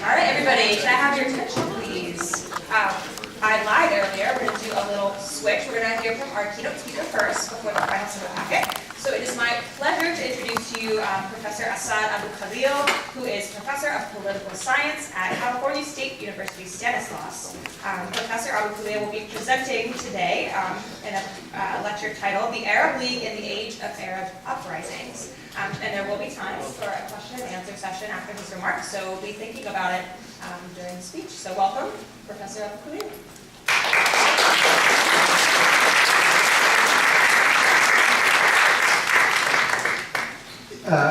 All right, everybody, can I have your attention, please? I lied earlier. We're going to do a little switch. We're going to hear from our keynote speaker first before the final summit packet. So it is my pleasure to introduce to you Professor AbuKhalil, who is Professor of Political Science at California State University, Stanislaus. Professor AbuKhalil will be presenting today in a lecture titled The Arab League in the Age of Arab Uprisings. And there will be time for a question and answer session after his remarks, so be thinking about it during the speech. So welcome, Professor AbuKhalil.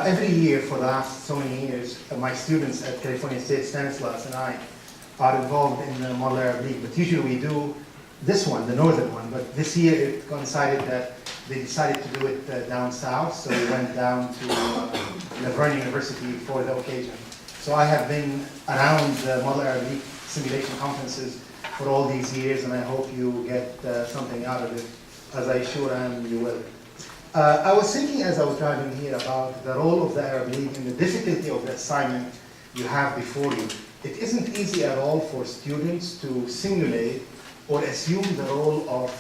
Every year for the last so many years, my students at California State, Stanislaus, and I are involved in the Model Arab League. But usually we do this one, the northern one. But this year it coincided that they decided to do it down south, so we went down to Laverne University for the occasion. So I have been around the Model Arab League simulation conferences for all these years, and I hope you get something out of it, as I sure am you will. I was thinking as I was driving here about the role of the Arab League and the difficulty of the assignment you have before you. It isn't easy at all for students to simulate or assume the role of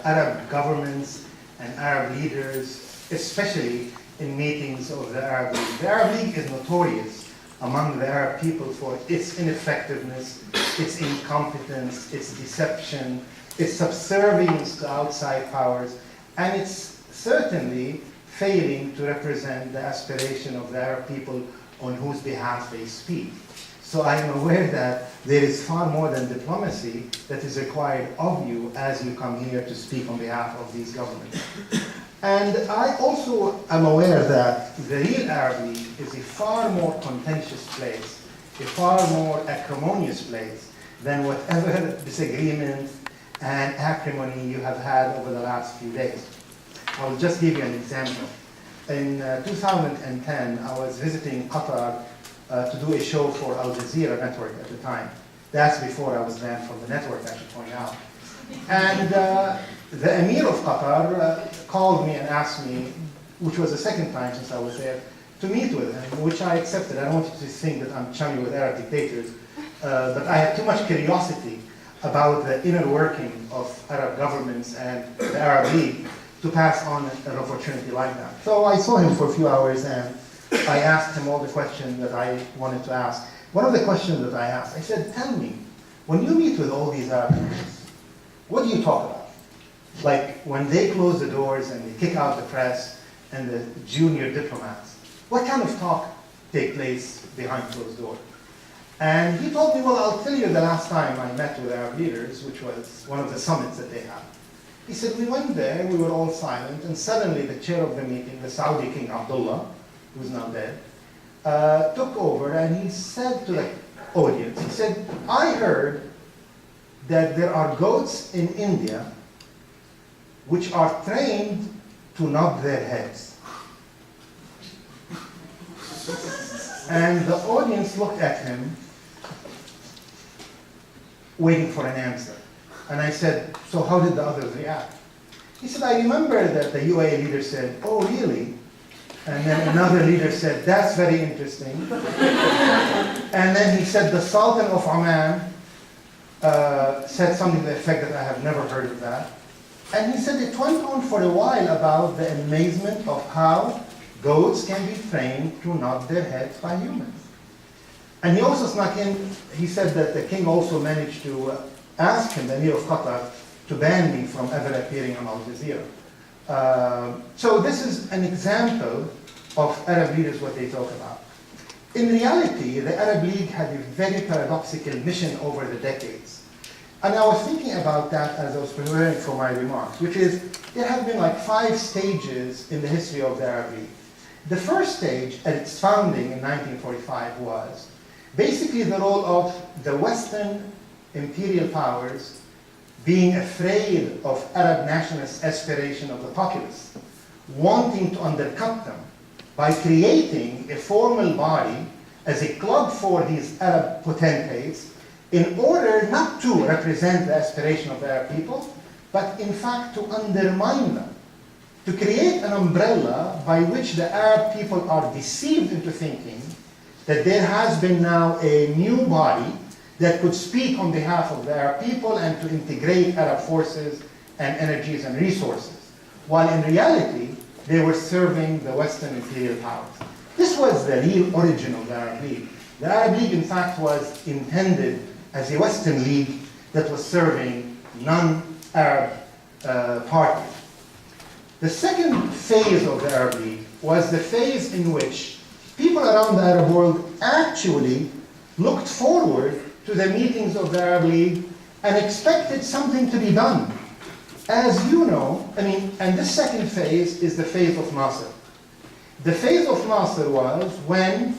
Arab governments and Arab leaders, especially in meetings of the Arab League. The Arab League is notorious among the Arab people for its ineffectiveness, its incompetence, its deception, its subservience to outside powers, and its certainly failing to represent the aspiration of the Arab people on whose behalf they speak. So I am aware that there is far more than diplomacy that is required of you as you come here to speak on behalf of these governments. And I also am aware that the real Arab League is a far more contentious place, a far more acrimonious place than whatever disagreement and acrimony you have had over the last few days. I will just give you an example. In 2010, I was visiting Qatar to do a show for Al Jazeera network at the time. That's before I was banned from the network, I should point out. And the Emir of Qatar called me and asked me, which was the second time since I was there, to meet with him, which I accepted. I don't want you to think that I'm chummy with Arab dictators, but I had too much curiosity about the inner working of Arab governments and the Arab League to pass on an opportunity like that. So I saw him for a few hours and I asked him all the questions that I wanted to ask. One of the questions that I asked, I said, tell me, when you meet with all these Arab leaders, what do you talk about? Like when they close the doors and they kick out the press and the junior diplomats, what kind of talk take place behind closed doors? And he told me, well, I'll tell you the last time I met with Arab leaders, which was one of the summits that they had. He said, we went there, we were all silent, and suddenly the chair of the meeting, the Saudi King Abdullah, who's now dead, took over and he said to the audience, he said, I heard that there are goats in India which are trained to nod their heads. And the audience looked at him, waiting for an answer. And I said, so how did the others react? He said, I remember that the UAE leader said, oh, really? And then another leader said, that's very interesting. And then he said, the Sultan of Oman said something to the effect that I have never heard of that. And he said it went on for a while about the amazement of how goats can be trained to nod their heads by humans. And he also snuck in, he said that the king also managed to ask him, the Emir of Qatar, to ban me from ever appearing on Al Jazeera. So this is an example of Arab leaders, what they talk about. In reality, the Arab League had a very paradoxical mission over the decades. And I was thinking about that as I was preparing for my remarks, which is there have been like 5 stages in the history of the Arab League. The first stage at its founding in 1945 was basically the role of the Western imperial powers being afraid of Arab nationalist aspiration of the populace, wanting to undercut them by creating a formal body as a club for these Arab potentates in order not to represent the aspiration of the Arab people, but in fact to undermine them, to create an umbrella by which the Arab people are deceived into thinking that there has been now a new body that could speak on behalf of the Arab people and to integrate Arab forces and energies and resources, while in reality, they were serving the Western imperial powers. This was the real origin of the Arab League. The Arab League, in fact, was intended as a Western league that was serving non-Arab parties. The second phase of the Arab League was the phase in which people around the Arab world actually looked forward to the meetings of the Arab League and expected something to be done. As you know, and this second phase is the phase of Nasser. The phase of Nasser was when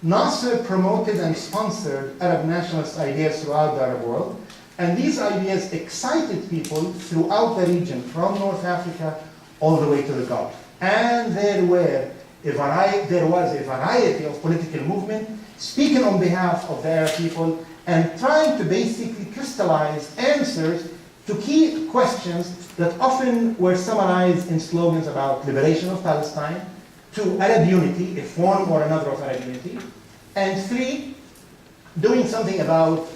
Nasser promoted and sponsored Arab nationalist ideas throughout the Arab world, and these ideas excited people throughout the region, from North Africa all the way to the Gulf. And there was a variety of political movement speaking on behalf of the Arab people and trying to basically crystallize answers to key questions that often were summarized in slogans about liberation of Palestine, 2, Arab unity, a form or another of Arab unity, and 3, doing something about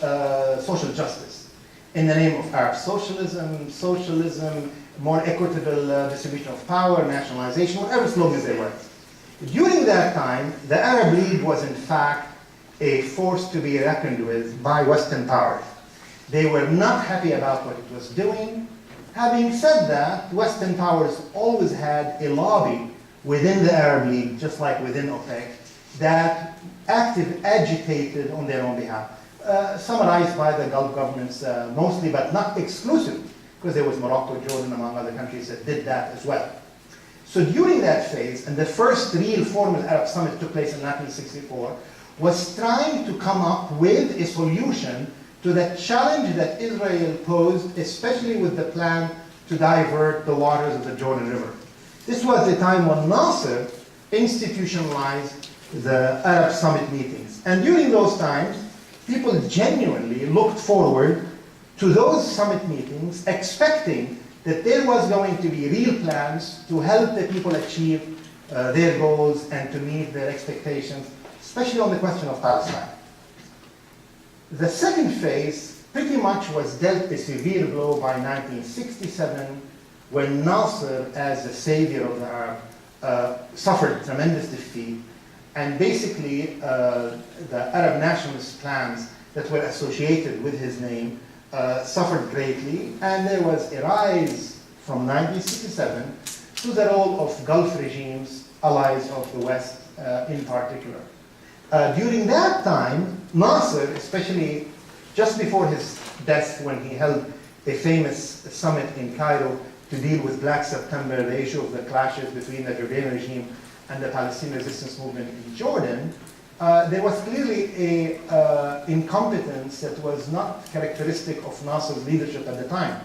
social justice in the name of Arab socialism, more equitable distribution of power, nationalization, whatever slogans they were. During that time, the Arab League was in fact a force to be reckoned with by Western powers. They were not happy about what it was doing. Having said that, Western powers always had a lobby within the Arab League, just like within OPEC, that agitated on their own behalf. Summarized by the Gulf governments mostly, but not exclusively, because there was Morocco, Jordan, among other countries that did that as well. So during that phase, and the first real formal Arab summit took place in 1964, was trying to come up with a solution to the challenge that Israel posed, especially with the plan to divert the waters of the Jordan River. This was the time when Nasser institutionalized the Arab summit meetings. And during those times, people genuinely looked forward to those summit meetings, expecting that there was going to be real plans to help the people achieve their goals and to meet their expectations, especially on the question of Palestine. The second phase pretty much was dealt a severe blow by 1967, when Nasser, as the savior of the Arab, suffered tremendous defeat, and basically the Arab nationalist plans that were associated with his name suffered greatly, and there was a rise from 1967 to the role of Gulf regimes, allies of the West in particular. During that time, Nasser, especially just before his death when he held a famous summit in Cairo to deal with Black September, the issue of the clashes between the Jordanian regime and the Palestinian resistance movement in Jordan, there was clearly a incompetence that was not characteristic of Nasser's leadership at the time.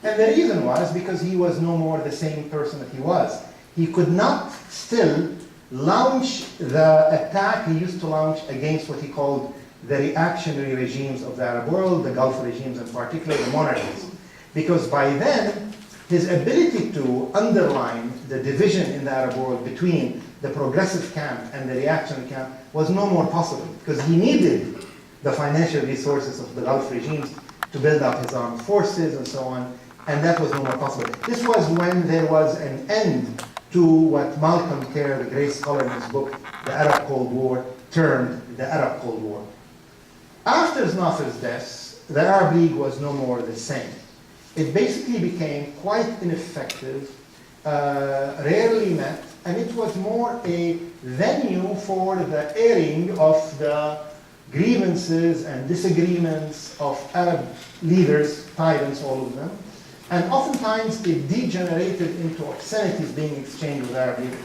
And the reason was because he was no more the same person that he was. He could not still launch the attack he used to launch against what he called the reactionary regimes of the Arab world, the Gulf regimes in particular, the monarchies. Because by then, his ability to underline the division in the Arab world between the progressive camp and the reactionary camp was no more possible, because he needed the financial resources of the Gulf regimes to build up his armed forces and so on, and that was no more possible. This was when there was an end to what Malcolm Kerr, the great scholar in his book, The Arab Cold War, termed the Arab Cold War. After Nasser's death, the Arab League was no more the same. It basically became quite ineffective, rarely met, and it was more a venue for the airing of the grievances and disagreements of Arab leaders, tyrants, all of them. And oftentimes it degenerated into obscenities being exchanged with Arab leaders.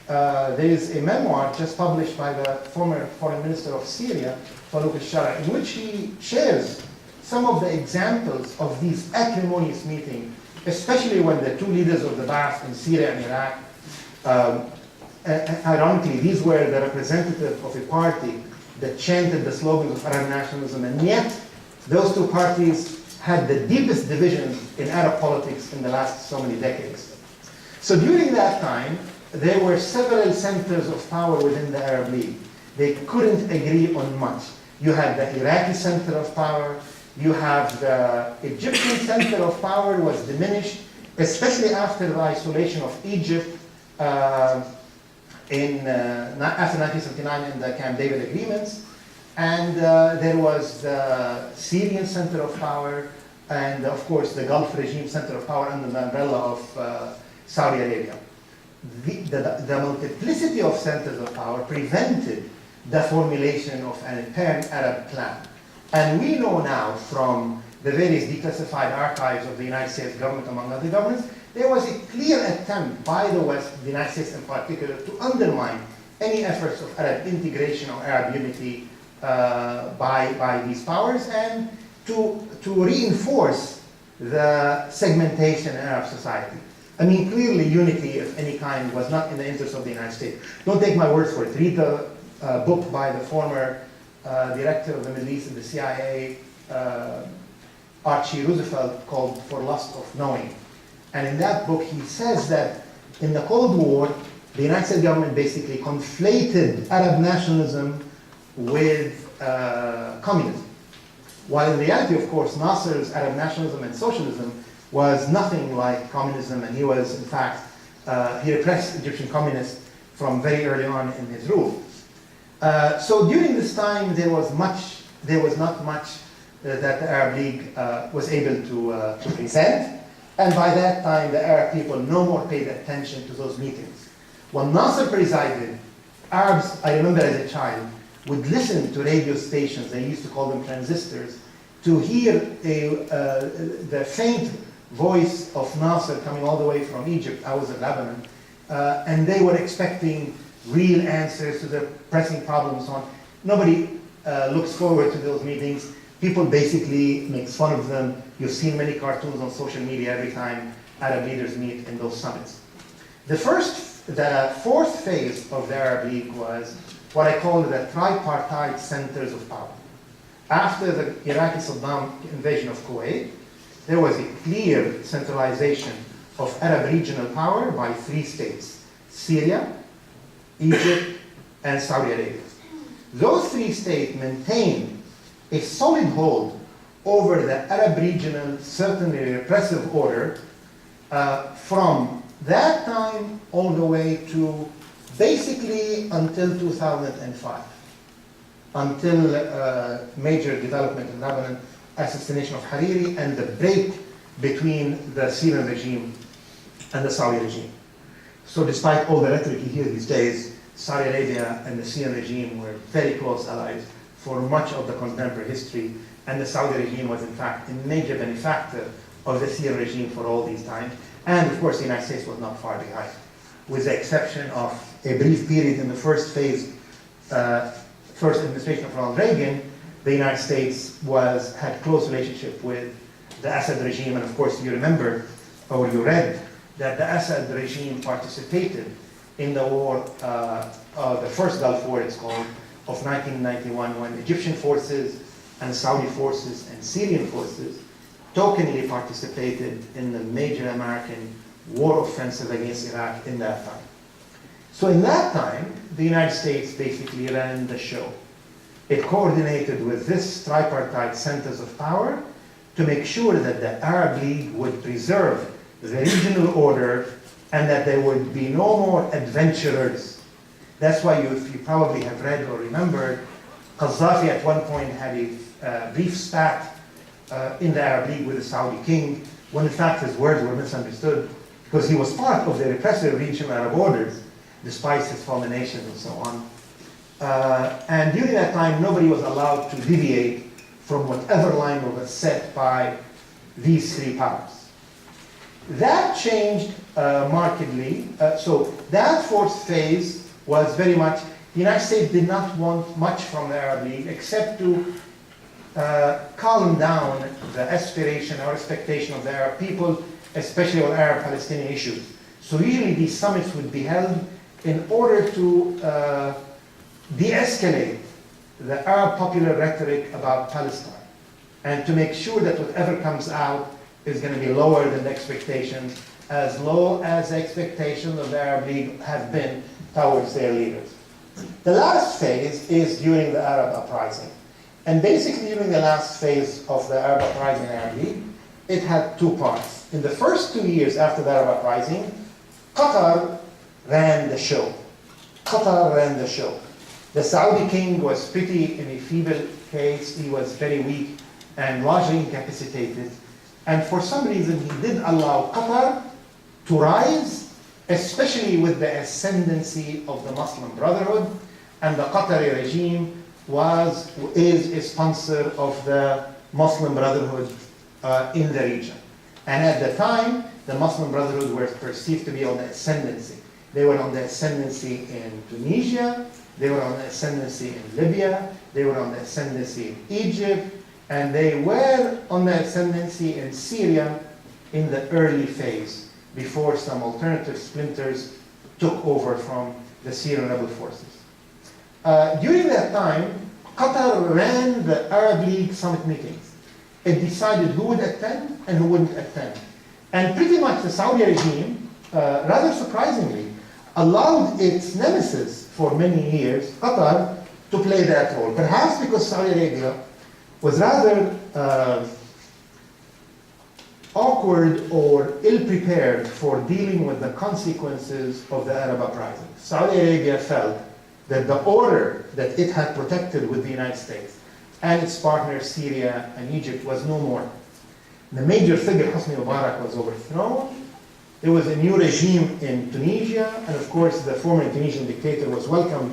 There is a memoir just published by the former foreign minister of Syria, Farouk al-Shara, in which he shares some of the examples of these acrimonious meetings, especially when the two leaders of the Ba'ath in Syria and Iraq, ironically, these were the representative of a party that chanted the slogans of Arab nationalism, and yet those two parties had the deepest divisions in Arab politics in the last so many decades. So during that time, there were several centers of power within the Arab League. They couldn't agree on much. You had the Iraqi center of power, you have the Egyptian center of power was diminished, especially after the isolation of Egypt after 1979 in the Camp David agreements. And there was the Syrian center of power, and of course the Gulf regime center of power under the umbrella of Saudi Arabia. The multiplicity of centers of power prevented the formulation of an apparent Arab plan. And we know now from the various declassified archives of the United States government, among other governments, there was a clear attempt by the West, the United States in particular, to undermine any efforts of Arab integration or Arab unity by these powers, and to reinforce the segmentation in Arab society. I mean, clearly unity of any kind was not in the interest of the United States. Don't take my word for it. Read the book by the former director of the Middle East in the CIA, Archie Roosevelt, called For Lust of Knowing. And in that book, he says that in the Cold War, the United States government basically conflated Arab nationalism with communism. While in reality, of course, Nasser's Arab nationalism and socialism was nothing like communism, and he was, in fact, he repressed Egyptian communists from very early on in his rule. So during this time, there was not much that the Arab League was able to present. And by that time, the Arab people no more paid attention to those meetings. When Nasser presided, Arabs, I remember as a child, would listen to radio stations, they used to call them transistors, to hear the faint voice of Nasser coming all the way from Egypt. I was in Lebanon. And they were expecting real answers to their pressing problems on. Nobody looks forward to those meetings. People basically make fun of them. You've seen many cartoons on social media every time Arab leaders meet in those summits. The fourth phase of the Arab League was what I call the tripartite centers of power. After the Iraqi Saddam invasion of Kuwait, there was a clear centralization of Arab regional power by three states: Syria, Egypt, and Saudi Arabia. Those three states maintained a solid hold over the Arab regional, certainly repressive order from that time all the way to basically until 2005, until major development in Lebanon, assassination of Hariri, and the break between the Syrian regime and the Saudi regime. So despite all the rhetoric you hear these days, Saudi Arabia and the Syrian regime were very close allies for much of the contemporary history, and the Saudi regime was in fact a major benefactor of the Syrian regime for all these times. And of course the United States was not far behind, with the exception of a brief period in the first phase, first administration of Ronald Reagan. The United States had close relationship with the Assad regime, and of course you remember, or you read, that the Assad regime participated in the war, the first Gulf War it's called, of 1991, when Egyptian forces and Saudi forces and Syrian forces tokenly participated in the major American war offensive against Iraq in that time. So in that time, the United States basically ran the show. It coordinated with this tripartite centers of power to make sure that the Arab League would preserve the regional order and that there would be no more adventurers. That's why if you probably have read or remembered, Qaddafi at one point had a brief spat in the Arab League with the Saudi king, when in fact his words were misunderstood, because he was part of the repressive regional Arab orders, despite his fulminations and so on. And during that time, nobody was allowed to deviate from whatever line was set by these three powers. That changed markedly. So that fourth phase was very much, the United States did not want much from the Arab League except to calm down the aspiration or expectation of the Arab people, especially on Arab-Palestinian issues. So usually these summits would be held in order to de-escalate the Arab popular rhetoric about Palestine, and to make sure that whatever comes out is going to be lower than the expectations, as low as the expectations of the Arab League have been towards their leaders. The last phase is during the Arab uprising. And basically during the last phase of the Arab uprising in Arab League, it had two parts. In the first 2 years after the Arab uprising, Qatar ran the show. Qatar ran the show. The Saudi king was pretty in a feeble case. He was very weak and largely incapacitated. And for some reason, he did allow Qatar to rise, especially with the ascendancy of the Muslim Brotherhood. And the Qatari regime is a sponsor of the Muslim Brotherhood in the region. And at the time, the Muslim Brotherhood were perceived to be on the ascendancy. They were on the ascendancy in Tunisia, they were on the ascendancy in Libya, they were on the ascendancy in Egypt, and they were on the ascendancy in Syria in the early phase, before some alternative splinters took over from the Syrian rebel forces. During that time, Qatar ran the Arab League summit meetings. It decided who would attend and who wouldn't attend. And pretty much the Saudi regime, rather surprisingly, allowed its nemesis for many years, Qatar, to play that role. Perhaps because Saudi Arabia was rather awkward or ill-prepared for dealing with the consequences of the Arab uprising. Saudi Arabia felt that the order that it had protected with the United States and its partners Syria and Egypt was no more. The major figure, Hosni Mubarak, was overthrown. There was a new regime in Tunisia, and of course the former Tunisian dictator was welcomed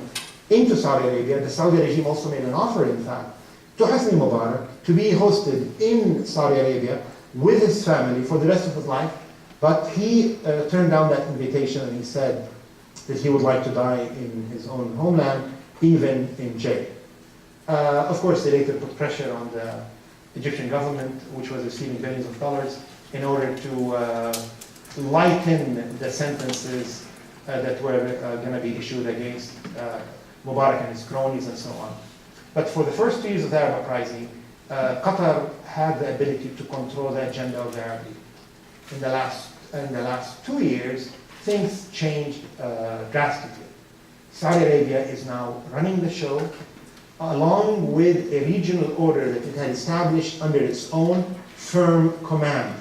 into Saudi Arabia. The Saudi regime also made an offer, in fact, to Hosni Mubarak to be hosted in Saudi Arabia with his family for the rest of his life, but he turned down that invitation and he said that he would like to die in his own homeland, even in jail. Of course, they later put pressure on the Egyptian government, which was receiving billions of dollars, in order to lighten the sentences that were going to be issued against Mubarak and his cronies and so on. But for the first 2 years of the Arab uprising, Qatar had the ability to control the agenda of the Arab League. In the last 2 years, things changed drastically. Saudi Arabia is now running the show, along with a regional order that it had established under its own firm command.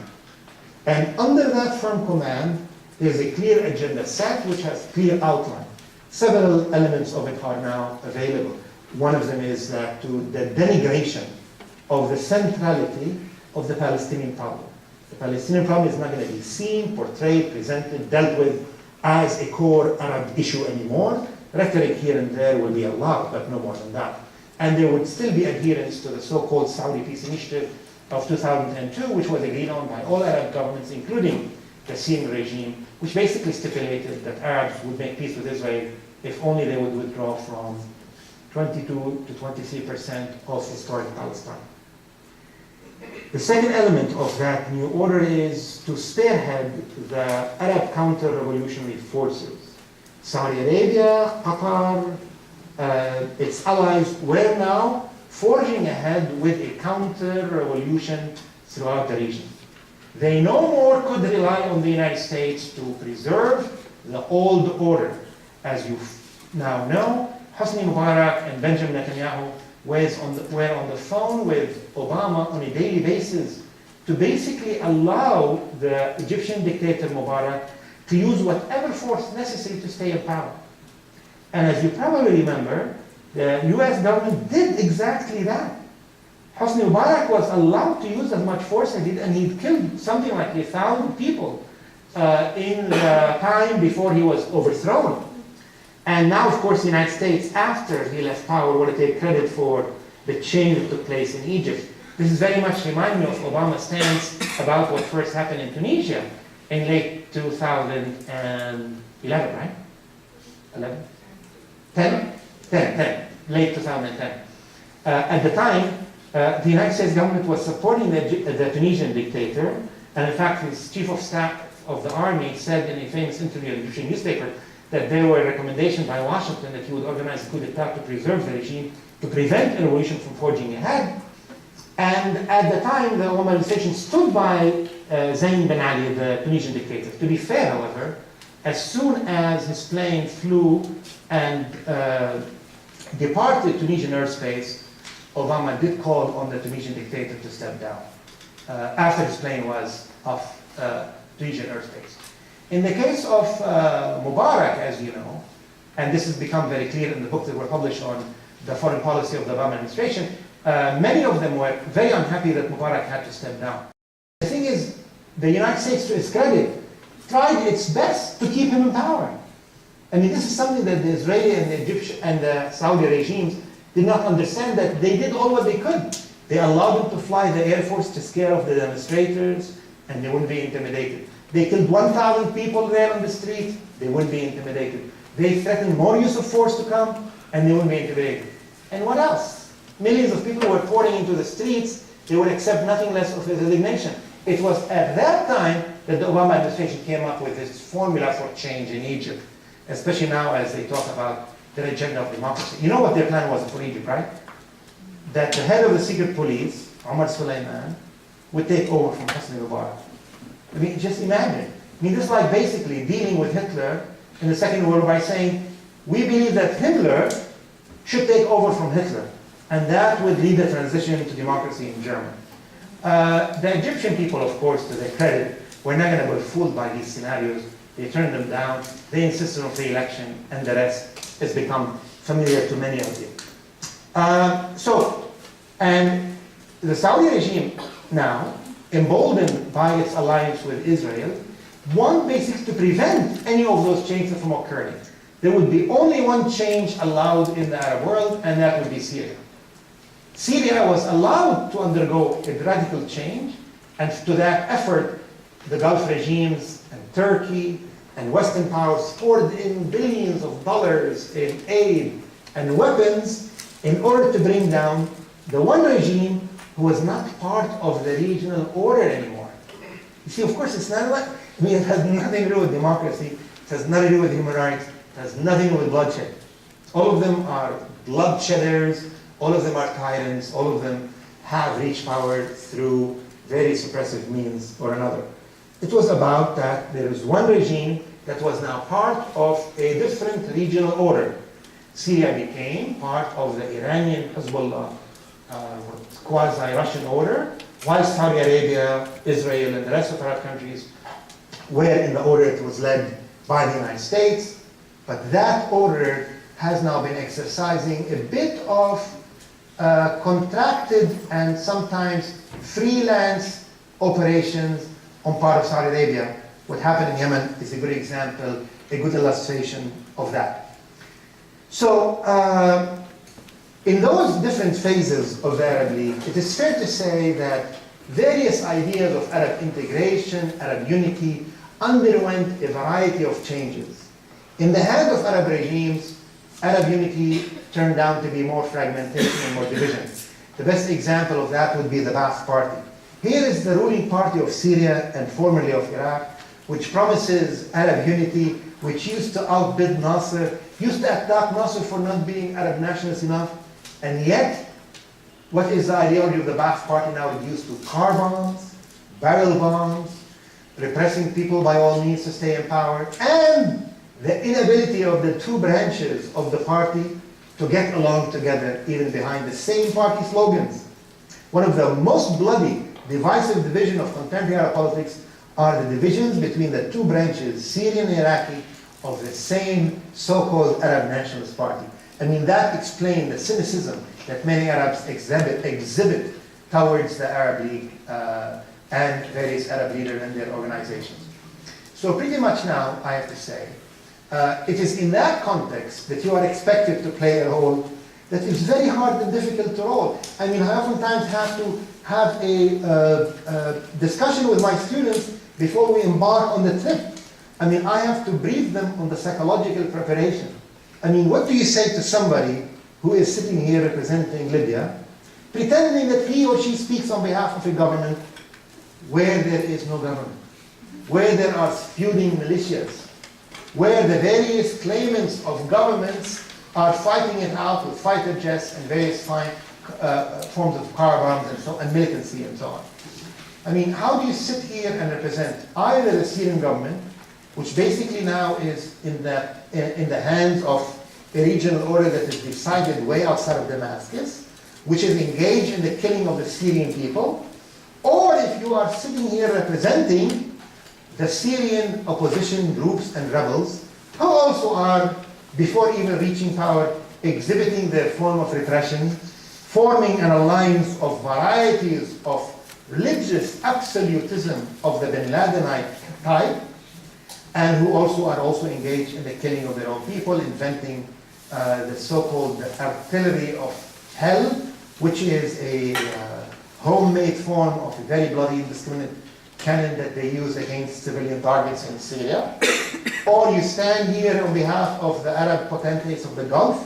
And under that firm command, there's a clear agenda set which has clear outline. Several elements of it are now available. One of them is that to the denigration of the centrality of the Palestinian problem. The Palestinian problem is not going to be seen, portrayed, presented, dealt with as a core Arab issue anymore. Rhetoric here and there will be allowed, but no more than that. And there would still be adherence to the so-called Saudi Peace Initiative of 2002, which was agreed on by all Arab governments, including the Syrian regime, which basically stipulated that Arabs would make peace with Israel if only they would withdraw from 22 to 23% of historic Palestine. The second element of that new order is to spearhead the Arab counter-revolutionary forces. Saudi Arabia, Qatar, its allies were now forging ahead with a counter-revolution throughout the region. They no more could rely on the United States to preserve the old order. As you now know, Hosni Mubarak and Benjamin Netanyahu were on the phone with Obama on a daily basis to basically allow the Egyptian dictator Mubarak to use whatever force necessary to stay in power. And as you probably remember, the US government did exactly that. Hosni Mubarak was allowed to use as much force as he did, and he killed something like 1,000 people in the time before he was overthrown. And now, of course, the United States, after he left power, want to take credit for the change that took place in Egypt. This is very much reminding me of Obama's stance about what first happened in Tunisia in late 2011, right? 11? 10? Late 2010. At the time, the United States government was supporting the Tunisian dictator, and in fact, his chief of staff of the army said in a famous interview in the Egyptian newspaper that there were recommendations by Washington that he would organize a coup d'etat to preserve the regime, to prevent a revolution from forging ahead. And at the time, the Obama administration stood by Zayn Ben Ali, the Tunisian dictator. To be fair, however, as soon as his plane flew and departed Tunisian airspace, Obama did call on the Tunisian dictator to step down after his plane was off Tunisian airspace. In the case of Mubarak, as you know, and this has become very clear in the book that were published on the foreign policy of the Obama administration, many of them were very unhappy that Mubarak had to step down. The thing is, the United States, to its credit, tried its best to keep him in power. I mean, this is something that the Israeli and the Egyptian and the Saudi regimes did not understand, that they did all what they could. They allowed him to fly the Air Force to scare off the demonstrators, and they wouldn't be intimidated. They killed 1,000 people there on the street, they wouldn't be intimidated. They threatened more use of force to come, and they wouldn't be intimidated. And what else? Millions of people were pouring into the streets, they would accept nothing less of his resignation. It was at that time that the Obama administration came up with this formula for change in Egypt, especially now as they talk about their agenda of democracy. You know what their plan was for Egypt, right? That the head of the secret police, Omar Suleiman, would take over from Hosni Mubarak. I mean, just imagine. I mean, this is like basically dealing with Hitler in the Second World War by saying, we believe that Hitler should take over from Hitler, and that would lead the transition to democracy in Germany. The Egyptian people, of course, to their credit, were not going to be fooled by these scenarios. They turned them down, they insisted on free election, and the rest has become familiar to many of you. And the Saudi regime now, emboldened by its alliance with Israel, want basically to prevent any of those changes from occurring. There would be only one change allowed in the Arab world, and that would be Syria. Syria was allowed to undergo a radical change, and to that effort, the Gulf regimes and Turkey and Western powers poured in billions of dollars in aid and weapons in order to bring down the one regime who was not part of the regional order anymore. You see, of course, it's not like, I mean, it has nothing to do with democracy, it has nothing to do with human rights, it has nothing to do with bloodshed. All of them are bloodshedders, all of them are tyrants, all of them have reached power through very suppressive means or another. It was about that there is one regime that was now part of a different regional order. Syria became part of the Iranian Hezbollah quasi-Russian order, while Saudi Arabia, Israel, and the rest of Arab countries were in the order that was led by the United States. But that order has now been exercising a bit of contracted and sometimes freelance operations on part of Saudi Arabia. What happened in Yemen is a good example, a good illustration of that. So, in those different phases of the Arab League, it is fair to say that various ideas of Arab integration, Arab unity, underwent a variety of changes. In the hands of Arab regimes, Arab unity turned out to be more fragmentation and more division. The best example of that would be the Ba'ath Party. Here is the ruling party of Syria and formerly of Iraq, which promises Arab unity, which used to outbid Nasser, used to attack Nasser for not being Arab nationalist enough, and yet, what is the ideology of the Ba'ath Party now? It used to car bombs, barrel bombs, repressing people by all means to stay in power, and the inability of the two branches of the party to get along together, even behind the same party slogans. One of the most bloody, divisive divisions of contemporary Arab politics are the divisions between the two branches, Syrian and Iraqi, of the same so-called Arab nationalist party. I mean, that explains the cynicism that many Arabs exhibit towards the Arab League and various Arab leaders and their organizations. So pretty much now, I have to say, it is in that context that you are expected to play a role that is very hard and difficult to roll. I mean, I oftentimes have to have a discussion with my students before we embark on the trip. I mean, I have to brief them on the psychological preparation. I mean, what do you say to somebody who is sitting here representing Libya, pretending that he or she speaks on behalf of a government where there is no government, where there are feuding militias, where the various claimants of governments are fighting it out with fighter jets and various forms of car bombs and so and militancy and so on. I mean, how do you sit here and represent either the Syrian government which basically now is in the hands of a regional order that is decided way outside of Damascus, which is engaged in the killing of the Syrian people, or if you are sitting here representing the Syrian opposition groups and rebels, who also are, before even reaching power, exhibiting their form of repression, forming an alliance of varieties of religious absolutism of the Bin Ladenite type, and who also are also engaged in the killing of their own people, inventing the so-called artillery of hell, which is a homemade form of a very bloody, indiscriminate cannon that they use against civilian targets in Syria. Or you stand here on behalf of the Arab potentates of the Gulf,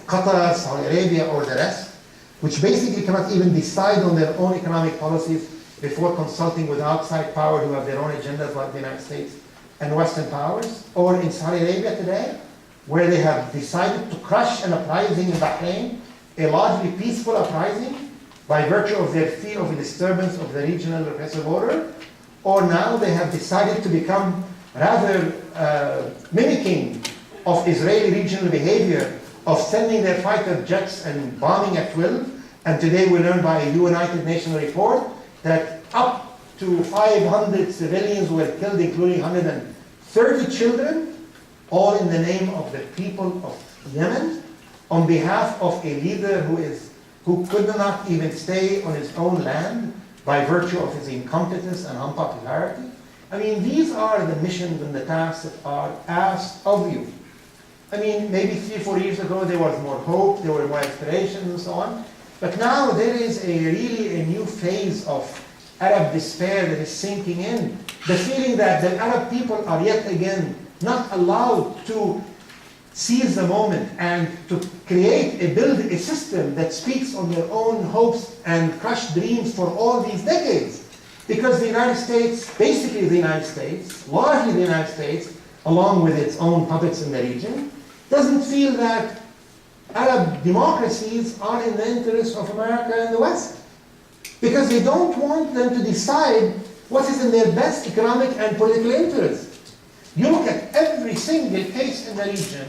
Qatar, Saudi Arabia, or the rest, which basically cannot even decide on their own economic policies before consulting with outside power who have their own agendas like the United States and Western powers. Or in Saudi Arabia today, where they have decided to crush an uprising in Bahrain, a largely peaceful uprising, by virtue of their fear of a disturbance of the regional repressive order. Or now they have decided to become rather mimicking of Israeli regional behavior of sending their fighter jets and bombing at will. And today we learned by a United Nations report that up to 500 civilians were killed, including 130 children, all in the name of the people of Yemen, on behalf of a leader who could not even stay on his own land by virtue of his incompetence and unpopularity. I mean, these are the missions and the tasks that are asked of you. I mean, maybe 3-4 years ago there was more hope, there were more aspirations and so on. But now there is really a new phase of Arab despair that is sinking in. The feeling that the Arab people are yet again not allowed to seize the moment and to build a system that speaks on their own hopes and crushed dreams for all these decades. Because the United States, basically the United States, largely the United States, along with its own puppets in the region, doesn't feel that Arab democracies are in the interest of America and the West. Because they don't want them to decide what is in their best economic and political interest. You look at every single case in the region,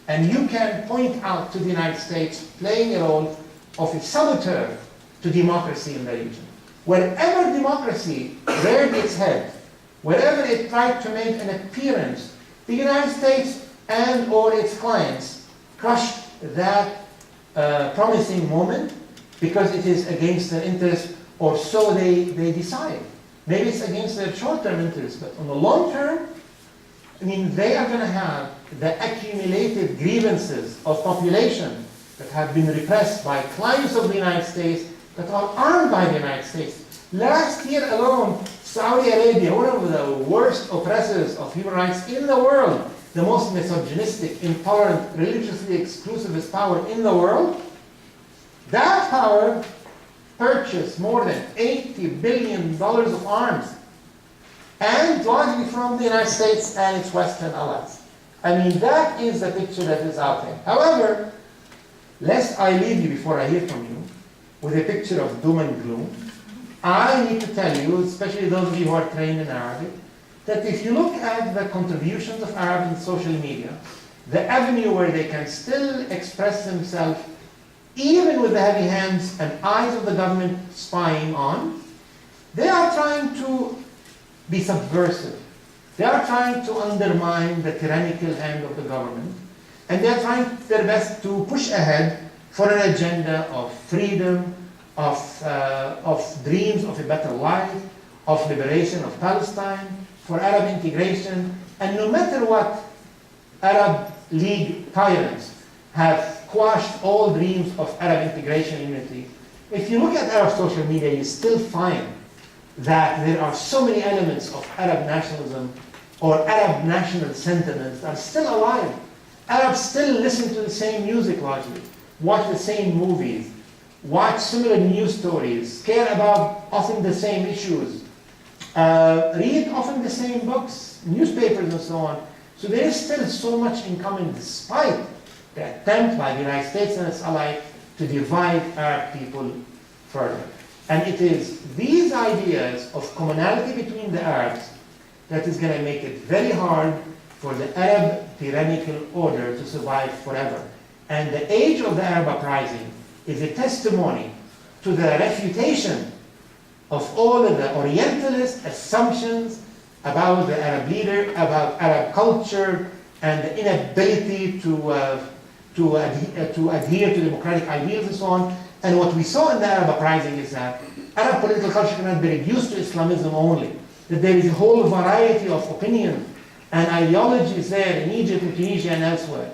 and you can point out to the United States playing a role of a saboteur to democracy in the region. Wherever democracy reared its head, wherever it tried to make an appearance, the United States and or its clients crushed that promising moment because it is against their interest, or so they decide. Maybe it's against their short-term interest, but on the long term, I mean, they are going to have the accumulated grievances of population that have been repressed by clients of the United States that are armed by the United States. Last year alone, Saudi Arabia, one of the worst oppressors of human rights in the world, the most misogynistic, intolerant, religiously exclusivist power in the world, that power purchased more than $80 billion of arms, and largely from the United States and its Western allies. I mean, that is the picture that is out there. However, lest I leave you before I hear from you with a picture of doom and gloom, I need to tell you, especially those of you who are trained in Arabic, that if you look at the contributions of Arabs in social media, the avenue where they can still express themselves, even with the heavy hands and eyes of the government spying on, they are trying to be subversive. They are trying to undermine the tyrannical hand of the government, and they are trying their best to push ahead for an agenda of freedom, of dreams of a better life, of liberation of Palestine, for Arab integration. And no matter what Arab League tyrants have quashed all dreams of Arab integration and unity, if you look at Arab social media, you still find that there are so many elements of Arab nationalism or Arab national sentiments that are still alive. Arabs still listen to the same music largely, watch the same movies, watch similar news stories, care about often the same issues, read often the same books, newspapers and so on. So there is still so much in common despite the attempt by the United States and its allies to divide Arab people further. And it is these ideas of commonality between the Arabs that is going to make it very hard for the Arab tyrannical order to survive forever. And the age of the Arab uprising is a testimony to the refutation of all of the Orientalist assumptions about the Arab leader, about Arab culture, and the inability to adhere to democratic ideals and so on. And what we saw in the Arab uprising is that Arab political culture cannot be reduced to Islamism only, that there is a whole variety of opinion and ideologies there in Egypt and Tunisia and elsewhere.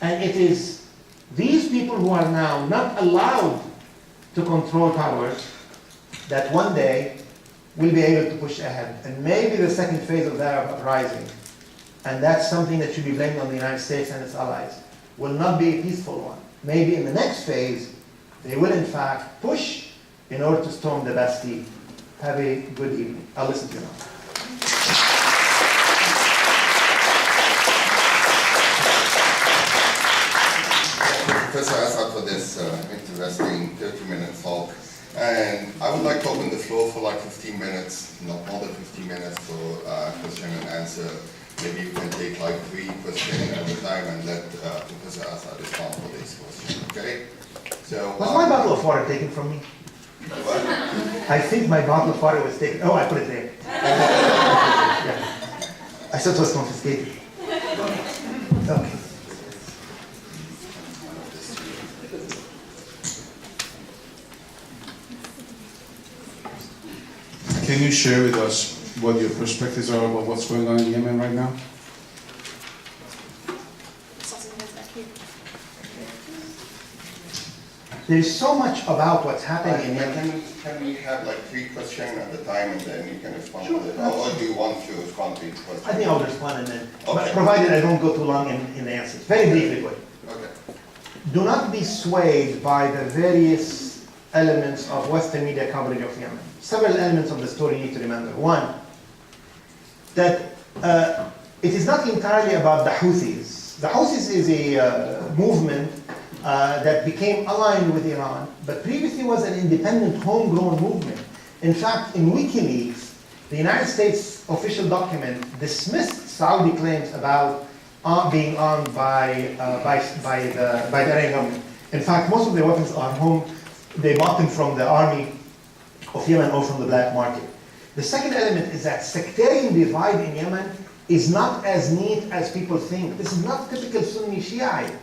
And it is these people who are now not allowed to control power that one day will be able to push ahead. And maybe the second phase of the Arab uprising, and that's something that should be blamed on the United States and its allies, will not be a peaceful one. Maybe in the next phase, they will in fact push in order to storm the Bastille. Have a good evening. I'll listen to you now. Professor Assad, for this interesting 30-minute talk. And I would like to open the floor for like 15 minutes, not more than 15 minutes for question and answer. Maybe you can take like 3 questions at a time and let Professor Assad respond for this question, okay? So, was my bottle of water taken from me? What? I think my bottle of water was taken. Oh, I put it there. Yeah. I thought it was confiscated. Okay. Can you share with us what your perspectives are about what's going on in Yemen right now? There's so much about what's happening in Yemen. Can we have like 3 questions at a time and then you can respond to it? Or do you want to respond to each question? I think I'll respond and then, Okay. but provided I don't go too long in the answers. Very briefly, quick. Okay. Do not be swayed by the various elements of Western media coverage of Yemen. Several elements of the story you need to remember. One, that it is not entirely about the Houthis. The Houthis is a movement that became aligned with Iran, but previously was an independent, homegrown movement. In fact, in WikiLeaks, the United States official document dismissed Saudi claims about being armed by the Iranian government. In fact, most of their weapons are home. They bought them from the army of Yemen or from the black market. The second element is that sectarian divide in Yemen is not as neat as people think. This is not typical Sunni Shiite.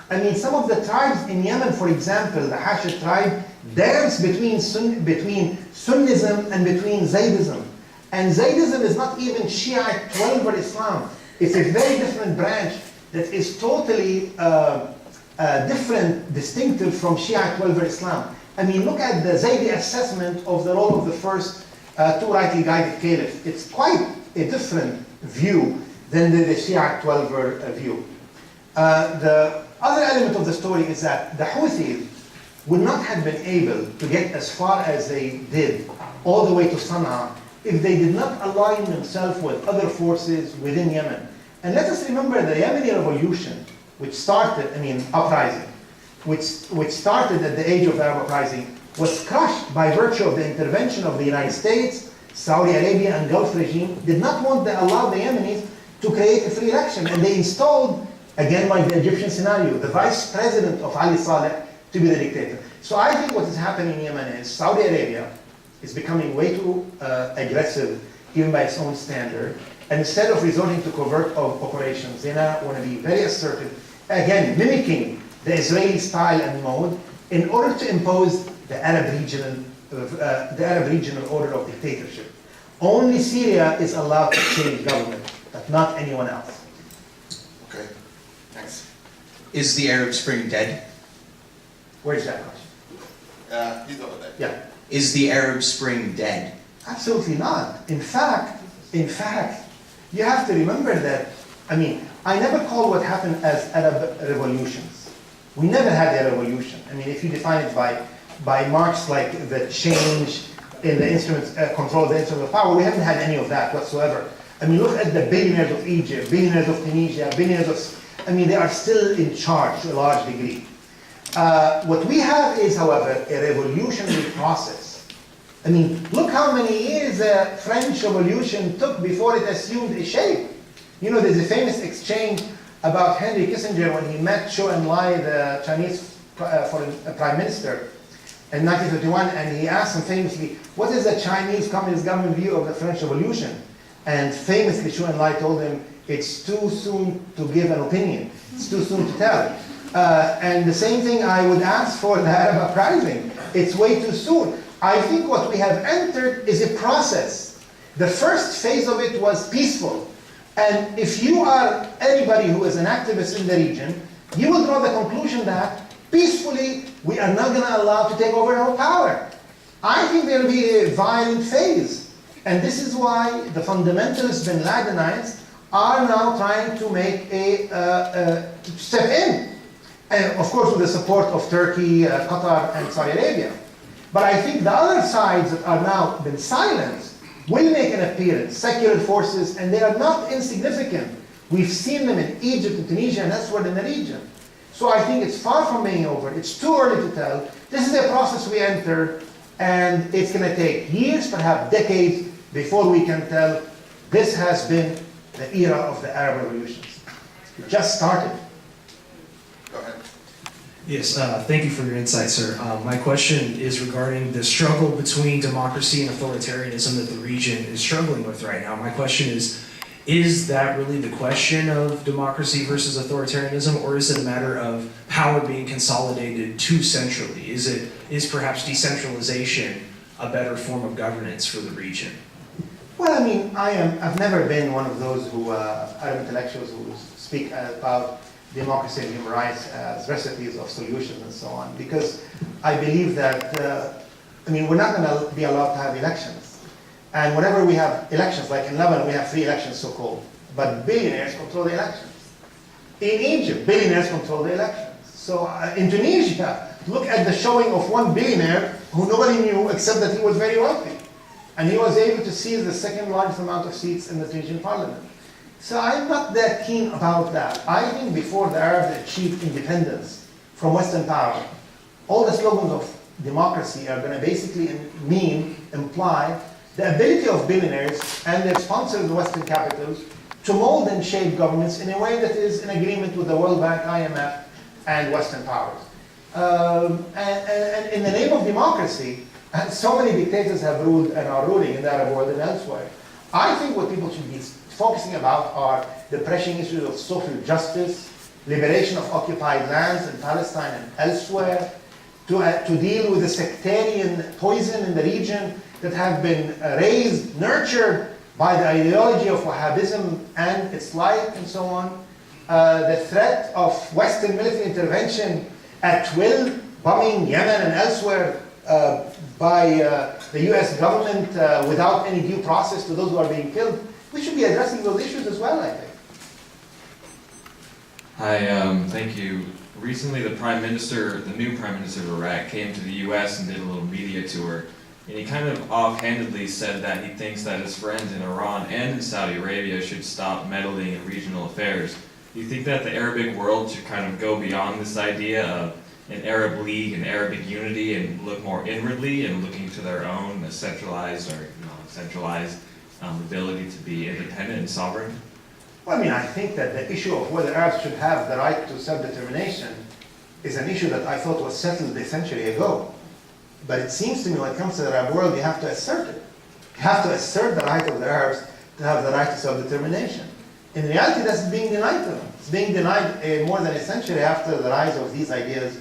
I mean, some of the tribes in Yemen, for example, the Hashid tribe, dance between Sunnism and between Zaydism. And Zaydism is not even Shiite 12-er Islam. It's a very different branch that is totally different, distinctive from Shiite 12-er Islam. I mean, look at the Zaydi assessment of the role of the first 2 rightly guided caliphs. It's quite a different view than the Shiite 12-er view. The other element of the story is that the Houthis would not have been able to get as far as they did, all the way to Sana'a, if they did not align themselves with other forces within Yemen. And let us remember the Yemeni revolution, which started, uprising, which started at the age of the Arab uprising, was crushed by virtue of the intervention of the United States, Saudi Arabia, and Gulf regime, did not want to allow the Yemenis to create a free election. And they installed, again like the Egyptian scenario, the vice president of Ali Saleh to be the dictator. So I think what is happening in Yemen is Saudi Arabia is becoming way too aggressive, even by its own standard. And instead of resorting to covert operations, they now want to be very assertive, again, mimicking the Israeli style and mode in order to impose the Arab regional order of dictatorship. Only Syria is allowed to change government, but not anyone else. Okay. Thanks. Is the Arab Spring dead? Where's that question? He's over there. Yeah. Is the Arab Spring dead? Absolutely not. In fact, you have to remember that, I never call what happened as Arab revolutions. We never had a revolution. If you define it by marks like the change in the instruments, control of the instruments of power, we haven't had any of that whatsoever. Look at the billionaires of Egypt, billionaires of Tunisia, billionaires of, they are still in charge to a large degree. What we have is, however, a revolutionary process I mean, look how many years the French Revolution took before it assumed a shape. You know, there's a famous exchange about Henry Kissinger when he met Zhou Enlai, the Chinese foreign prime minister, in 1951, and he asked him famously, what is the Chinese Communist government view of the French Revolution? And famously, Zhou Enlai told him, it's too soon to give an opinion. It's too soon to tell. And the same thing I would ask for the Arab uprising. It's way too soon. I think what we have entered is a process. The first phase of it was peaceful. And if you are anybody who is an activist in the region, you will draw the conclusion that peacefully we are not going to allow to take over our power. I think there will be a violent phase. And this is why the fundamentalist bin Ladenites are now trying to make a step in. And of course with the support of Turkey, Qatar, and Saudi Arabia. But I think the other sides that are now been silenced will make an appearance, secular forces, and they are not insignificant. We've seen them in Egypt, and Tunisia, and elsewhere in the region. So I think it's far from being over. It's too early to tell. This is a process we entered, and it's going to take years, perhaps decades, before we can tell this has been the era of the Arab revolutions. It just started. Go ahead. Yes, thank you for your insight, sir. My question is regarding the struggle between democracy and authoritarianism that the region is struggling with right now. My question is that really the question of democracy versus authoritarianism, or is it a matter of power being consolidated too centrally? Is perhaps decentralization a better form of governance for the region? Well, I mean, I've never been one of those who Arab intellectuals who speak about democracy and human rights as recipes of solutions and so on, because I believe that, we're not going to be allowed to have elections. And whenever we have elections, like in Lebanon, we have free elections, so-called, but billionaires control the elections. In Egypt, billionaires control the elections. So in Tunisia, look at the showing of one billionaire who nobody knew except that he was very wealthy. And he was able to seize the second largest amount of seats in the Tunisian parliament. So I'm not that keen about that. I think before the Arabs achieved independence from Western power, all the slogans of democracy are going to basically imply the ability of billionaires and their sponsors, the Western capitals, to mold and shape governments in a way that is in agreement with the World Bank, IMF, and Western powers. And in the name of democracy, and so many dictators have ruled and are ruling in the Arab world and elsewhere. I think what people should be focusing about are the pressing issues of social justice, liberation of occupied lands in Palestine and elsewhere, to deal with the sectarian poison in the region that have been raised, nurtured by the ideology of Wahhabism and its like and so on. The threat of Western military intervention at will, bombing Yemen and elsewhere by the US government without any due process to those who are being killed. We should be addressing those issues as well, I think. Hi, thank you. Recently, the new Prime Minister of Iraq came to the US and did a little media tour. And he kind of offhandedly said that he thinks that his friends in Iran and in Saudi Arabia should stop meddling in regional affairs. Do you think that the Arabic world should kind of go beyond this idea of an Arab League and Arabic unity and look more inwardly and looking to their own centralized or non-centralized ability to be independent and sovereign? Well, I think that the issue of whether Arabs should have the right to self-determination is an issue that I thought was settled a century ago. But it seems to me when it comes to the Arab world, you have to assert it. You have to assert the right of the Arabs to have the right to self-determination. In reality, that's being denied to them. It's being denied more than a century after the rise of these ideas,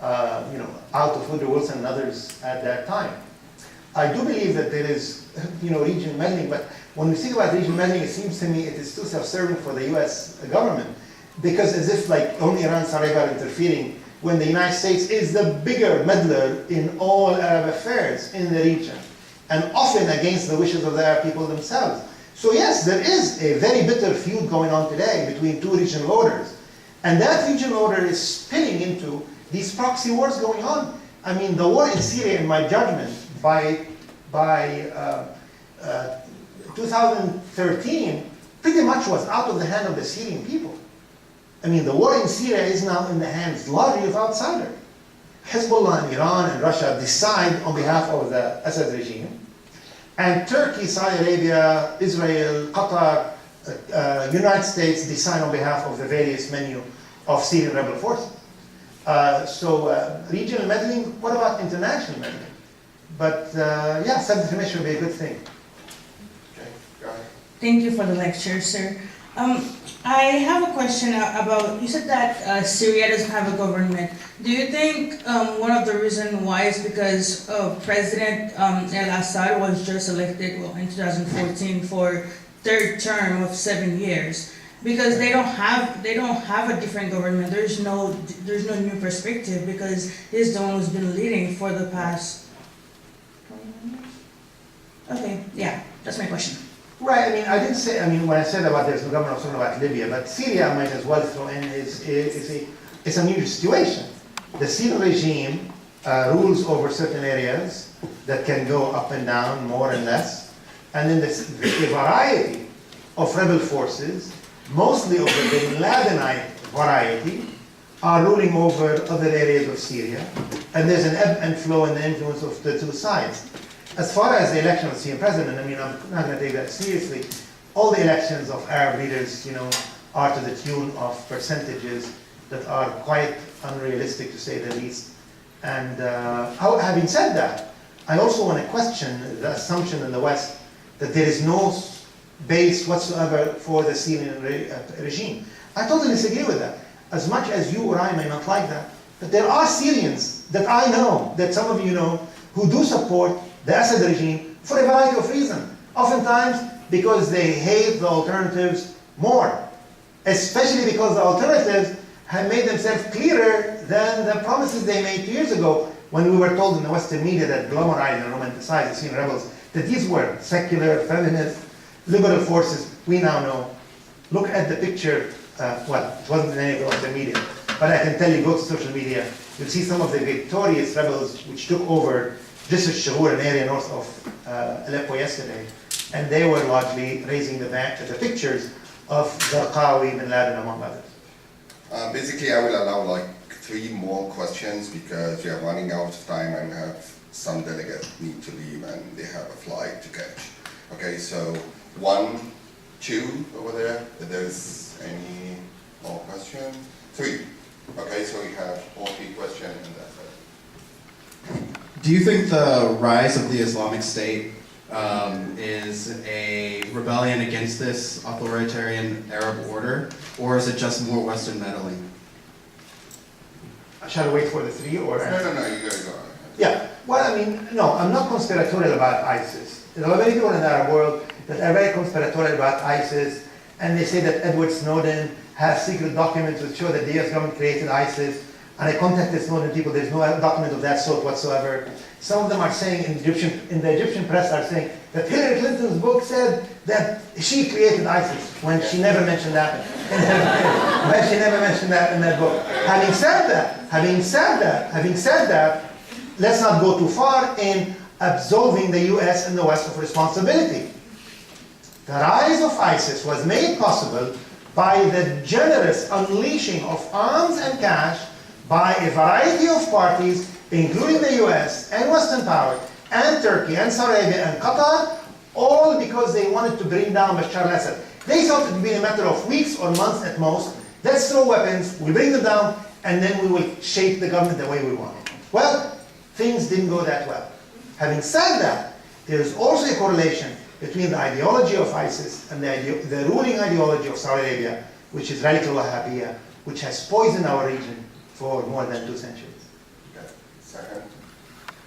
out of Woodrow Wilson and others at that time. I do believe that there is, region meddling, but when we think about region meddling, it seems to me it is too self-serving for the US government, because as if like only Iran and Saudi Arabia are interfering, when the United States is the bigger meddler in all Arab affairs in the region, and often against the wishes of the Arab people themselves. So yes, there is a very bitter feud going on today between two regional orders, and that regional order is spinning into these proxy wars going on. The war in Syria, in my judgment, by 2013, pretty much was out of the hand of the Syrian people. The war in Syria is now in the hands largely of outsiders. Hezbollah and Iran and Russia decide on behalf of the Assad regime, and Turkey, Saudi Arabia, Israel, Qatar, United States decide on behalf of the various menu of Syrian rebel forces. Regional meddling, what about international meddling? But yeah, self-determination would be a good thing. Okay, go ahead. Thank you for the lecture, sir. I have a question about, you said that Syria doesn't have a government. Do you think one of the reasons why is because President al-Assad was just elected in 2014 for third term of 7 years? Because they don't have a different government. There's no new perspective because he's the one who's been leading for the past 20 years. Okay, yeah, that's my question. Right, I didn't say, when I said about there's no government, I was talking about Libya, but Syria I might as well throw in, it's a new situation. The Syrian regime rules over certain areas that can go up and down, more and less, and then the variety of rebel forces, mostly of the Bin Ladenite variety, are ruling over other areas of Syria, and there's an ebb and flow in the influence of the two sides. As far as the election of the Syrian president, I'm not going to take that seriously. All the elections of Arab leaders, are to the tune of percentages that are quite unrealistic, to say the least. And having said that, I also want to question the assumption in the West that there is no base whatsoever for the Syrian regime. I totally disagree with that. As much as you or I may not like that, but there are Syrians that I know, that some of you know, who do support the Assad regime for a variety of reasons. Oftentimes because they hate the alternatives more, especially because the alternatives have made themselves clearer than the promises they made 2 years ago when we were told in the Western media that glamorized and romanticized the Syrian rebels, that these were secular, feminist, liberal forces. We now know. Look at the picture, it wasn't in any of the Western media, but I can tell you, go to social media, you'll see some of the victorious rebels which took over Jisr al-Shahur, an area north of Aleppo yesterday, and they were largely raising the pictures of Zarqawi, Bin Laden, among others. Basically, I will allow 3 more questions because we are running out of time and we have some delegates need to leave and they have a flight to catch. Okay, so 1, 2 over there, if there's any more questions. 3. Okay, so we have all 3 questions and that's it. Do you think the rise of the Islamic State is a rebellion against this authoritarian Arab order, or is it just more Western meddling? Shall I wait for the 3 or? No, you gotta go. Yeah, no, I'm not conspiratorial about ISIS. There are many people in the Arab world that are very conspiratorial about ISIS, and they say that Edward Snowden has secret documents which show that the US government created ISIS. And I contacted Snowden people, there's no document of that sort whatsoever. Some of them are saying, in the Egyptian press are saying, that Hillary Clinton's book said that she created ISIS, when she never mentioned that. When she never mentioned that in that book. Having said that, let's not go too far in absolving the US and the West of responsibility. The rise of ISIS was made possible by the generous unleashing of arms and cash by a variety of parties, including the US and Western powers, and Turkey and Saudi Arabia and Qatar, all because they wanted to bring down Bashar al-Assad. They thought it would be a matter of weeks or months at most. Let's throw weapons, we bring them down, and then we will shape the government the way we want it. Well, things didn't go that well. Having said that, there is also a correlation between the ideology of ISIS and the ruling ideology of Saudi Arabia, which is radical Wahhabiyya, which has poisoned our region for more than 2 centuries. Okay. Second.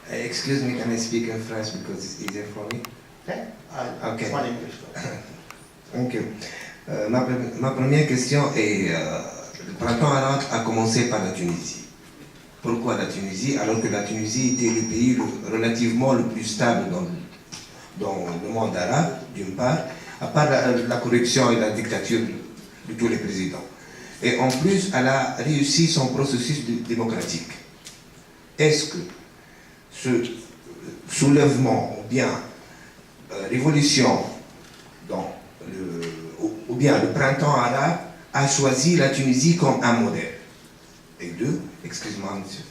Excuse me, can I speak in French because it's easier for me? Okay? Okay. It's one English. Ok. Ma première question est, le printemps arabe a commencé par la Tunisie. Pourquoi la Tunisie alors que la Tunisie était le pays relativement le plus stable dans le monde arabe, d'une part, à part la corruption et la dictature de tous les présidents. Et en plus, elle a réussi son processus démocratique. Est-ce que ce soulèvement ou bien révolution ou bien le printemps arabe a choisi la Tunisie comme un modèle? Et 2, excuse-moi monsieur,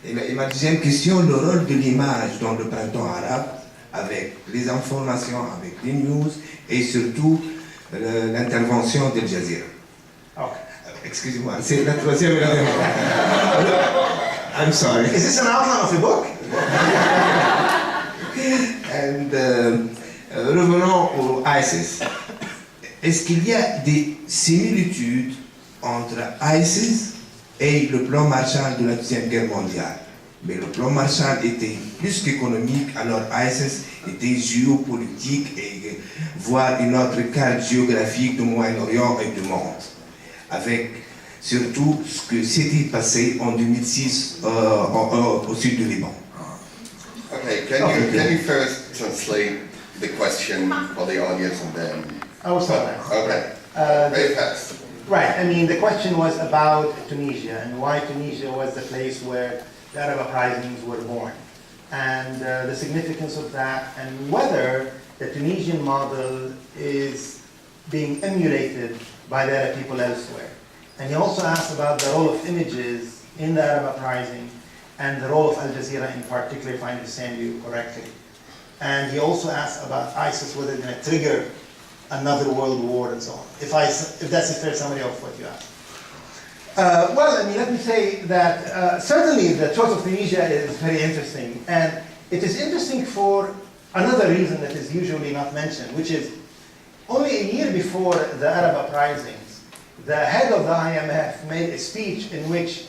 Et ma deuxième question, le rôle de l'image dans le printemps arabe, avec les informations, avec les news, et surtout l'intervention d'Al Jazeera. Excusez-moi, c'est la troisième et la dernière. I'm sorry. Is this an outline of a book? And, revenons au ISIS. Est-ce qu'il y a des similitudes entre ISIS et le plan Marshall de la Deuxième Guerre mondiale? Mais le plan Marshall était plus qu'économique, alors ISIS était géopolitique et voire une autre carte géographique du Moyen-Orient et du monde, avec surtout ce que s'était passé en 2006 au sud du Liban. Okay, can you first translate the question for the audience and then? I will start now. Okay, very fast. Right, I mean, the question was about Tunisia and why Tunisia was the place where the Arab uprisings were born, and the significance of that, and whether the Tunisian model is being emulated by the Arab people elsewhere. And he also asked about the role of images in the Arab uprising and the role of Al Jazeera in particular, if I understand you correctly. And he also asked about ISIS, whether it's going to trigger another world war and so on, if that's a fair summary of what you asked. Well, I mean, let me say that certainly the choice of Tunisia is very interesting, and it is interesting for another reason that is usually not mentioned, which is only a year before the Arab uprisings, the head of the IMF made a speech in which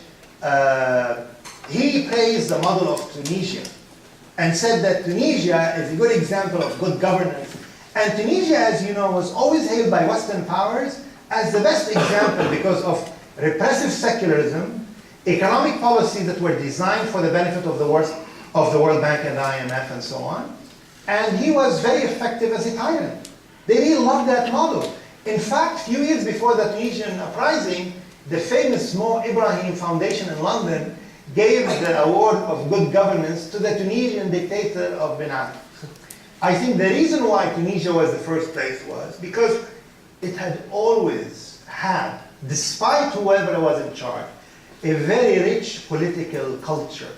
he praised the model of Tunisia and said that Tunisia is a good example of good governance. And Tunisia, as you know, was always hailed by Western powers as the best example because of repressive secularism, economic policies that were designed for the benefit of the World Bank and the IMF and so on. And he was very effective as a tyrant. They really loved that model. In fact, a few years before the Tunisian uprising, the famous Mo Ibrahim Foundation in London gave the award of good governance to the Tunisian dictator of Ben Ali. I think the reason why Tunisia was the first place was because it had always had, despite whoever was in charge, a very rich political culture.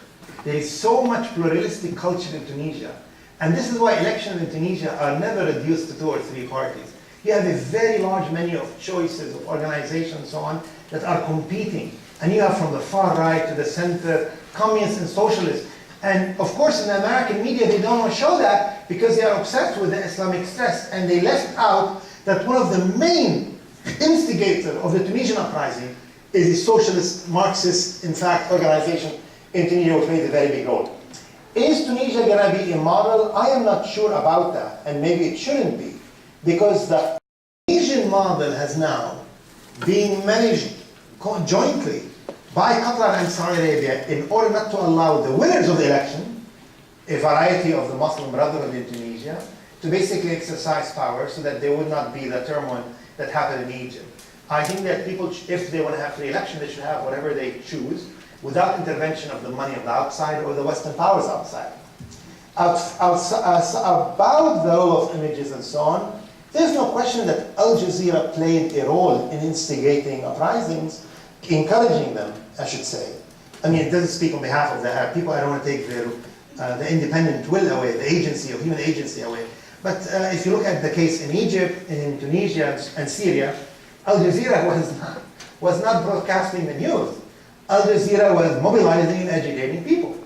There is so much pluralistic culture in Tunisia. And this is why elections in Tunisia are never reduced to 2 or 3 parties. You have a very large menu of choices, of organizations and so on, that are competing. And you have from the far right to the center, communists and socialists. And of course in the American media they don't want to show that because they are obsessed with the Islamic stress, and they left out that one of the main instigators of the Tunisian uprising is a socialist, Marxist, in fact, organization in Tunisia which played a very big role. Is Tunisia going to be a model? I am not sure about that, and maybe it shouldn't be, because the Tunisian model has now been managed jointly by Qatar and Saudi Arabia in order not to allow the winners of the election, a variety of the Muslim Brotherhood in Tunisia, to basically exercise power so that there would not be the turmoil that happened in Egypt. I think that people, if they want to have free election, they should have whatever they choose without intervention of the money of the outside or the Western powers outside. About the role of images and so on, there's no question that Al Jazeera played a role in instigating uprisings, encouraging them, I should say. I mean, it doesn't speak on behalf of the Arab people. I don't want to take the independent will away, the agency of human agency away. But if you look at the case in Egypt, in Tunisia, and Syria, Al Jazeera was not broadcasting the news. Al Jazeera was mobilizing and educating people.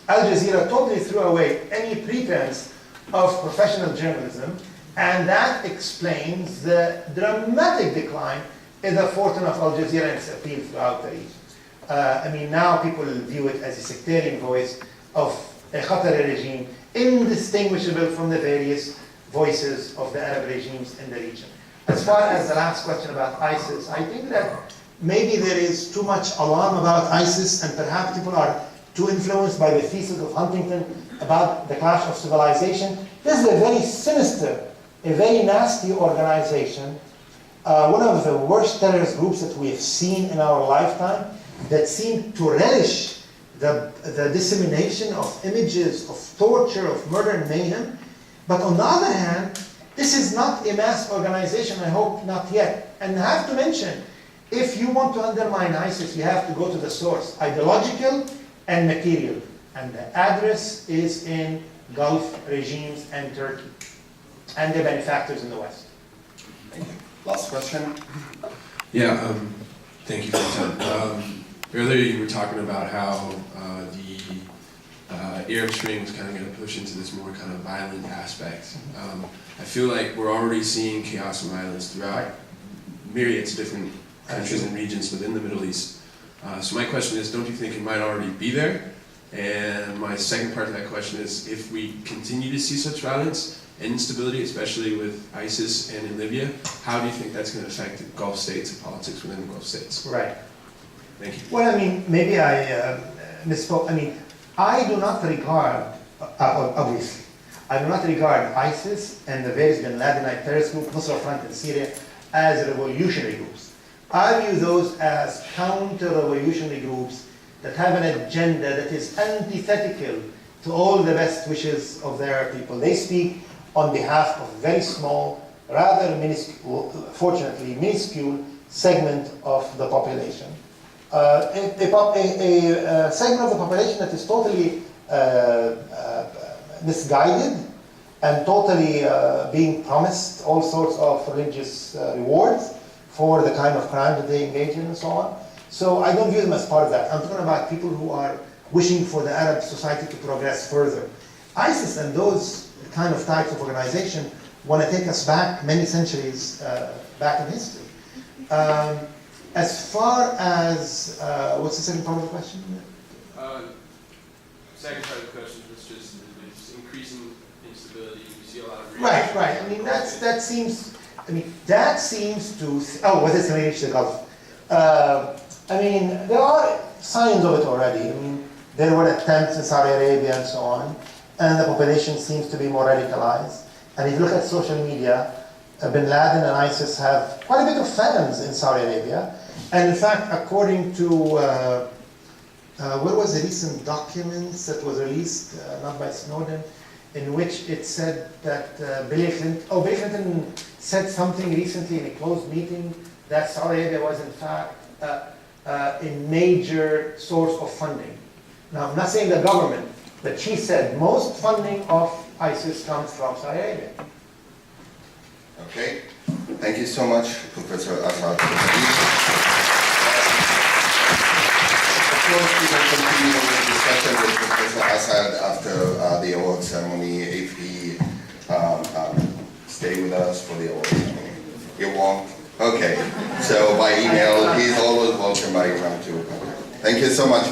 Al Jazeera totally threw away any pretense of professional journalism, and that explains the dramatic decline in the fortune of Al Jazeera and its appeal throughout the region. I mean, now people view it as a sectarian voice of a Qatari regime, indistinguishable from the various voices of the Arab regimes in the region. As far as the last question about ISIS, I think that maybe there is too much alarm about ISIS, and perhaps people are too influenced by the thesis of Huntington about the clash of civilization. This is a very sinister, a very nasty organization, one of the worst terrorist groups that we have seen in our lifetime, that seem to relish the dissemination of images of torture, of murder and mayhem. But on the other hand, this is not a mass organization, I hope not yet. And I have to mention, if you want to undermine ISIS, you have to go to the source. Ideological, and material. And the address is in Gulf regimes and Turkey, and the benefactors in the West. Thank you. Last question. Yeah, thank you for your time. Earlier you were talking about how the Arab Spring was kind of going to push into this more kind of violent aspect. I feel like we're already seeing chaos and violence throughout myriads of different countries and regions within the Middle East. So my question is, don't you think it might already be there? And my second part of that question is, if we continue to see such violence and instability, especially with ISIS and in Libya, how do you think that's going to affect the Gulf states and politics within the Gulf states? Right. Thank you. Well, I mean, maybe I misspoke. I mean, I do not regard, obviously, I do not regard ISIS and the various bin Ladenite terrorist group, Nusra Front in Syria, as revolutionary groups. I view those as counter-revolutionary groups that have an agenda that is antithetical to all the best wishes of their people. They speak on behalf of a very small, rather minuscule, fortunately minuscule segment of the population. A segment of the population that is totally misguided and totally being promised all sorts of religious rewards for the kind of crime that they engage in and so on. So I don't view them as part of that. I'm talking about people who are wishing for the Arab society to progress further. ISIS and those kind of types of organization want to take us back many centuries back in history. As far as, what's the second part of the question? Second part of the question was just it's increasing instability. We see a lot of Right. I mean, that seems to, oh, what is related to the Gulf? I mean, there are signs of it already. I mean, there were attempts in Saudi Arabia and so on, and the population seems to be more radicalized. And if you look at social media, bin Laden and ISIS have quite a bit of fans in Saudi Arabia. And in fact, according to, what was the recent documents that was released, not by Snowden, in which it said that Bill Clinton said something recently in a closed meeting that Saudi Arabia was in fact a major source of funding. Now, I'm not saying the government, but she said most funding of ISIS comes from Saudi Arabia. Okay. Thank you so much, Professor Assad. Of course, we will continue the discussion with Professor Assad after the award ceremony, if he stay with us for the award ceremony. You won't? Okay. So by email, he's always welcome by email too. Thank you so much.